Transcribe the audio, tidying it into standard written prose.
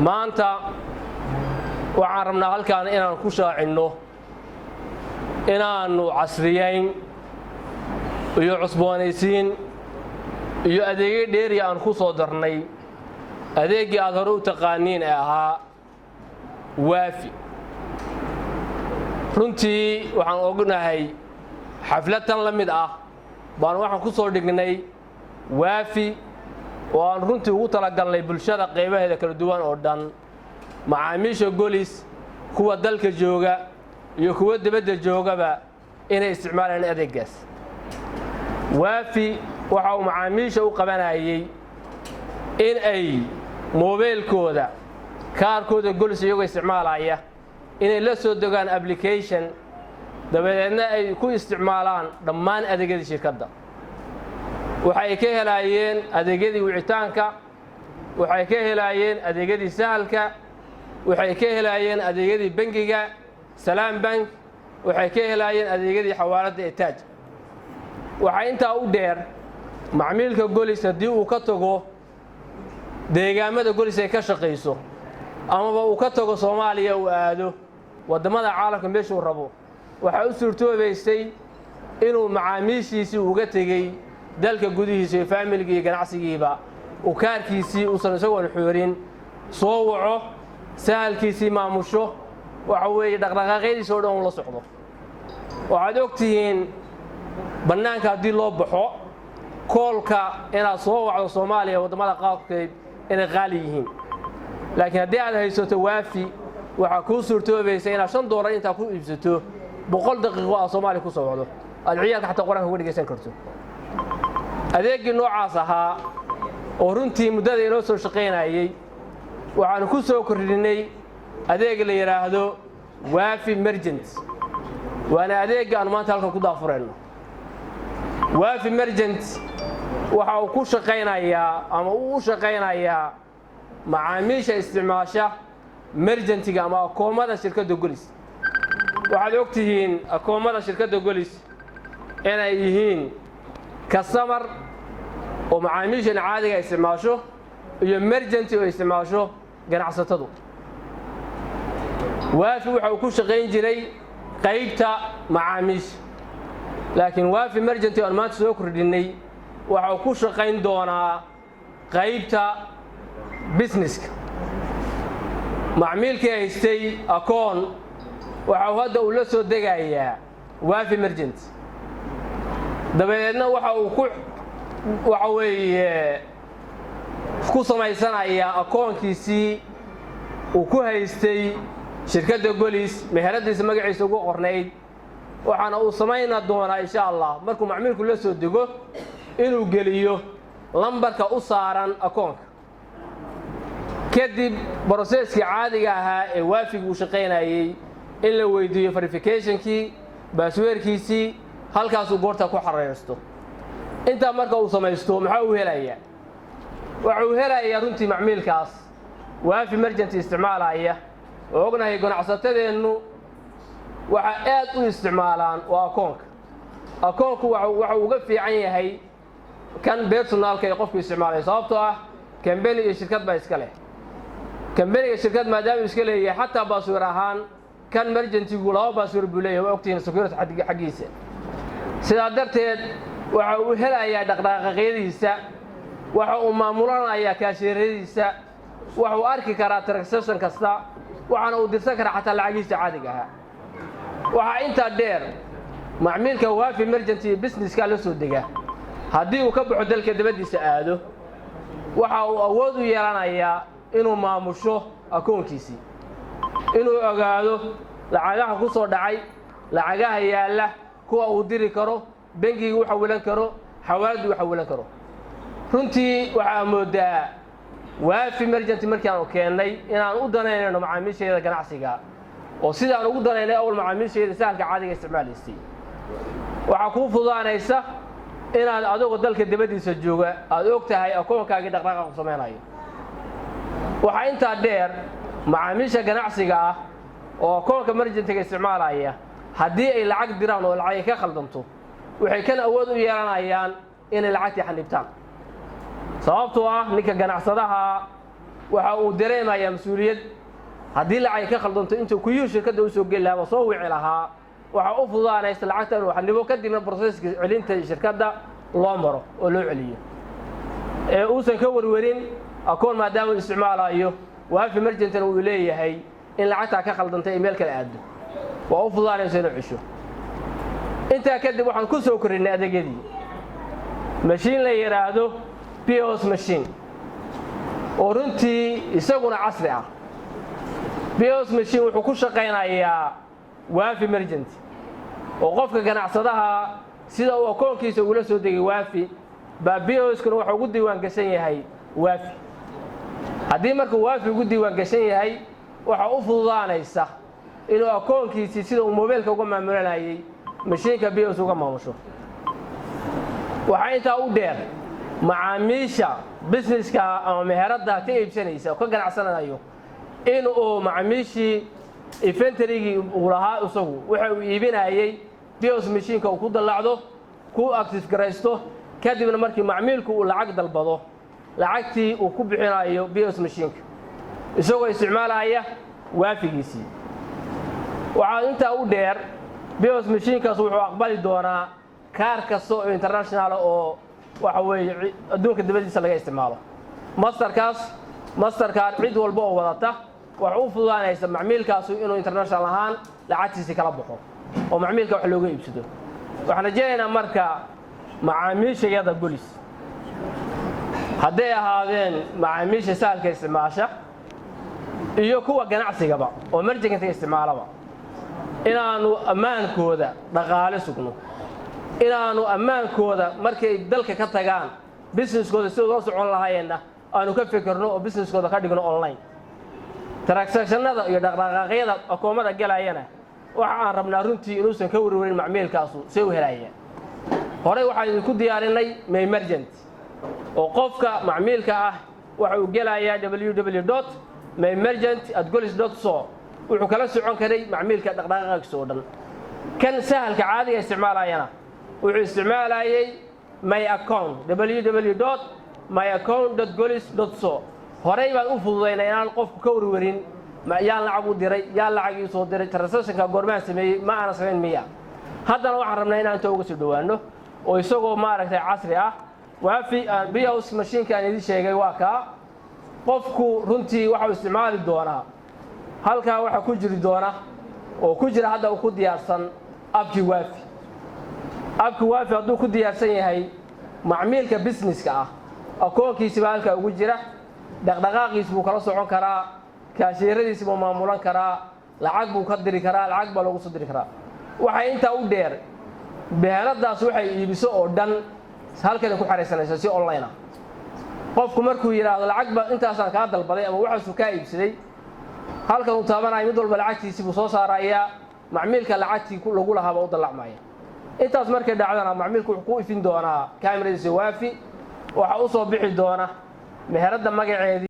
maanta waxaan rabnaa halkaan inaan ku shaacinno inaannu casriyeyn iyo cusboonaysiin iyo adeegyo dheeri aan ku soo darnay adeeggii aad hore u taqaaniin ee ahaa waafi. runtii waxaan ognahay xaflad tan la mid ah baan waxaan ku soo dhignay waafi oo aan runtii ugu talagalnay bulshada qaybaheeda kala duwan oo dhan, macaamiisha golis, kuwa dalka jooga iyo kuwa dibadda joogaba inay isticmaalaan adeeggaas. waafi waxa uu macaamiisha u qabanayay in ay moobeelkooda kaarkooda golis iyagoo isticmaalaya inay la soo degaan application, dabadeedna ay ku isticmaalaan dhammaan adeegyada shirkadda. waxay ka helayeen adeegyadii wicitaanka, waxay ka helayeen adeegyadii sahalka, waxay ka helayeen adeegyadii bangiga salaam bank, waxay ka helayeen adeegyadii xawaaladda ee taaj. waxaa intaa u dheer macmiilka golis haddii uu ka tago deegaamada golis ay ka shaqayso amaba uu ka tago Soomaaliya uu aado waddamada caalamka meeshuu rabo, waxaa u suurtoobaysay inuu macaamiishiisii uga tegey dalka gudihiisa iyo faamiligi iyo ganacsigiiba uu kaarkiisii uusan isagoon xoorin soo waco, sahalkiisii maamusho, waxa weeye dhaqdhaqaaqyadiisa oo dhan uu la socdo. waxaad ogtihiin bannaanka haddii loo baxo koolka inaad soo wacdo Soomaaliya waddamada qaarkeed inay qaali yihiin, laakiin haddii aad haysato waafi waxaa kuu suurtoobaysa inaad $5 intaa ku iibsato 100 daqiiqo aad Soomaaliya ku soo wacdo, aad ciyaalka xataa quraanka uga dhegaysan karto. adeeggii noocaas ahaa oo runtii muddada inoo soo shaqaynayay waxaanu ku soo kordhinay adeeg la yidhaahdo waafi merchant. waana adeegga aan maanta halkan ku daafurayno. waafi merchant waxa uu ku shaqaynayaa ama uu u shaqaynayaa macaamiisha isticmaasha merchantiga ama akoomada shirkadda golis. waxaad ogtihiin akoomada shirkadda golis inay yihiin customer oo macaamiishan caadiga isticmaasho iyo merchanti oo isticmaasho ganacsatadu. waafi waxa uu ku shaqayn jiray qaybta macaamiisha, laakiin waafi merchanti aan maanta soo kordhinay waxa uu ku shaqayn doonaa qaybta businesska. macmiilkii haystay akoon waxa uu hadda la soo degayaa waafi merchant, dabadeedna waxa weeye ku samaysanayaa akoonkiisii uu ku haystay shirkadda golis meheradiisa magaciisa ugu qornayd. waxaana uu samayn doonaa insha Allah markuu macmiilku la soo dego inuu geliyo lambarka u saaran akoonka, kadib processkii caadiga ahaa ee waafigu uu shaqaynayay in la weydiiyo verificationkii, passwordkiisii, halkaasuu goorta ku xareysto. intaa marka uu samaysto maxaa uu helayaa? waxa uu helayaa runtii macmiilkaas waafi merchant isticmaalaya oo ognahay ganacsatadeennu waxa aad u isticmaalaan waa akoonka. akoonku waxa uu uga fiican yahay kan personalka ee qofku isticmaalay, sababtoo ah company iyo shirkad baa iska leh. company shirkad maadaama iska leeyahay xataa password ahaan kan merchantigu 2 password buu leeyahay, waa ogtihiin security xaggiisa. sidaa darteed waxa uu helayaa dhaqdhaqaaqyadiisa, waxa uu maamulanayaa kaashiiradiisa, waxa uu arki karaa transaction kasta, waxaana uu dirsan karaa xataa lacagiisa caadiga ah. waxaa intaa dheer macmiilka waafi merchanti businesska la soo dega haddii uu ka baxo dalka dibaddiisa aado waxa uu awood u yeelanayaa inuu maamusho akoonkiisii, inuu ogaado lacagaha ku soo dhacay, lacagaha yaalla, kuwa uu diri karo, bangiga uu xawilan karo, xawaaladdu uu xawilan karo. runtii waxaa moodaa waafi merchanti markii aanu keennay inaan u danaynayno macaamiisheeda ganacsiga oo sidaan ugu danaynay awal macaamiisheeda sahalka caadiga isticmaalaysay. waxaa kuu fududaanaysa inaad adigoo dalka dibaddiisa jooga aad og tahay akoonkaagii dhaqdhaqaaq ku samaynayo. waxaa intaa dheer macaamiisha ganacsiga ah oo akoonka merchantiga isticmaalaya haddii ay lacag diraan oo lacag ka khaldanto waxay kan awood u yeelanayaan inay lacagtii xanibtaan, sababtoo ah ninka ganacsadaha waxa uu dareemayaa mas'uuliyad haddii lacag ka khaldanto intuu kuyuu shirkadda u soo geli lahaa soo wici lahaa waxa u fududaanaysa lacagta inuu xanibo kadibna processka celinta shirkadda loo maro oo loo celiyo uusan ka warwarin akoon maadaama uu isticmaalayo waafi emergency uu leeyahay in lacagta ka khaldantay email kala aado waa u fududaanaysa inuu cisho inta kadib waxaan ku soo korinay adeegyadii machine la yiraahdo POS machine oo runtii isaguna casri ah POS machine wuxuu ku shaqeynayaa waafi emergency oo qofka ganacsadaha sida uu akoonkiisa ula soo degay waafi ba POS-kuna waxa ugu diiwaan gashan yahay waafi haddii marka waafi ugu diiwaan gashan yahay waxa u fududaanaysa inuu akoonkiisa sida uu mobilka uga maamulanayay mashiinka POS uga maamusho waxa inta u dheer macaamiisha businesska ama meherada ka iibsanaysa oo ka ganacsanayo inuu macaamiishii inventory-gii uu lahaa isagu waxa uu iibinayay POS mashiinka uu ku dalacdo ku active garaysto kadibna markii macmiilku uu lacag dalbado lacagtii uu ku bixinayo POS mashiinka isagoo isticmaalaya waafigiisii waxa inta u dheer POS mashiinkaas wuxuu aqbali doonaa kaar kasta oo international oo waxa weeye adduunka dibadiisa laga isticmaalo mastercard cid walba oo wadata waxa uu fududaanaysa macmiilkaas inuu international ahaan lacagtiisa kala baxo oo macmiilka wax looga iibsado waxaan rajaynaynaa marka macaamiishayada Golis hadday ahaadeen macaamiisha saalka isticmaasha iyo kuwa ganacsigaba oo emergency isticmaalaba inaanu ammaankooda dhaqaale sugno inaanu ammaankooda markay dalka ka tagaan businesskooda sidoo loo socon lahaayeenna aanu ka fikirno oo businesskooda ka dhigno online transactionada iyo dhaqdhaqaaqyada akoomada galayana waxa aan rabnaa runtii inuusan ka warwarin macmiilkaasu si uu helaya hore waxaan idinku diyaarinay emergency oo qofka macmiilka ah waxa uu gelayaa www.emergency@golis.so wuxuu kala socon karay macmiilka dhaqdhaqaaqiisa oo dhan kan sahalka caadiga isticmaalayana wuxuu isticmaalayay my account www.myaccount.golis.so horey baan u fududeynay inaan qofku ka warwarin yaan lacag u diray yaan lacag ii soo diray transactionka goormaan sameeyay ma aan sameyn miya haddana waxaan rabnaa inaan inta uga soo dhawaano oo isagoo maaragtay casri ah waafi POS mashiinka aan idin sheegay waa ka qofku runtii waxa uu isticmaali doonaa halka waxa ku jiri doona oo ku jira hadda uu ku diyaarsan abki waafi hadduu ku diyaarsan yahay macmiilka businesska ah akoonkiisa halka ugu jira dhaqdhaqaaqiisa buu kala socon karaa kaashiiradiisa buu maamulan karaa lacag buu ka diri karaa lacag baa lagu soo diri karaa waxa inta u dheer beheladaas waxay iibiso oo dhan halkan ku xareysanaysa si online ah qofku markuu yiraahdo lacag ba intaasaan ka dalbaday ama waxa uu ka iibsaday halkan uu taabanayo mid walba lacagtiisa buu soo saaraya macmiilka lacagtii lagu lahaaba u dalacmaya intaas markay dhacdana macmiilku wuxuu ku ifin doonaa kaamiradiisa waafi waxa uu soo bixi doona meherada magaceedii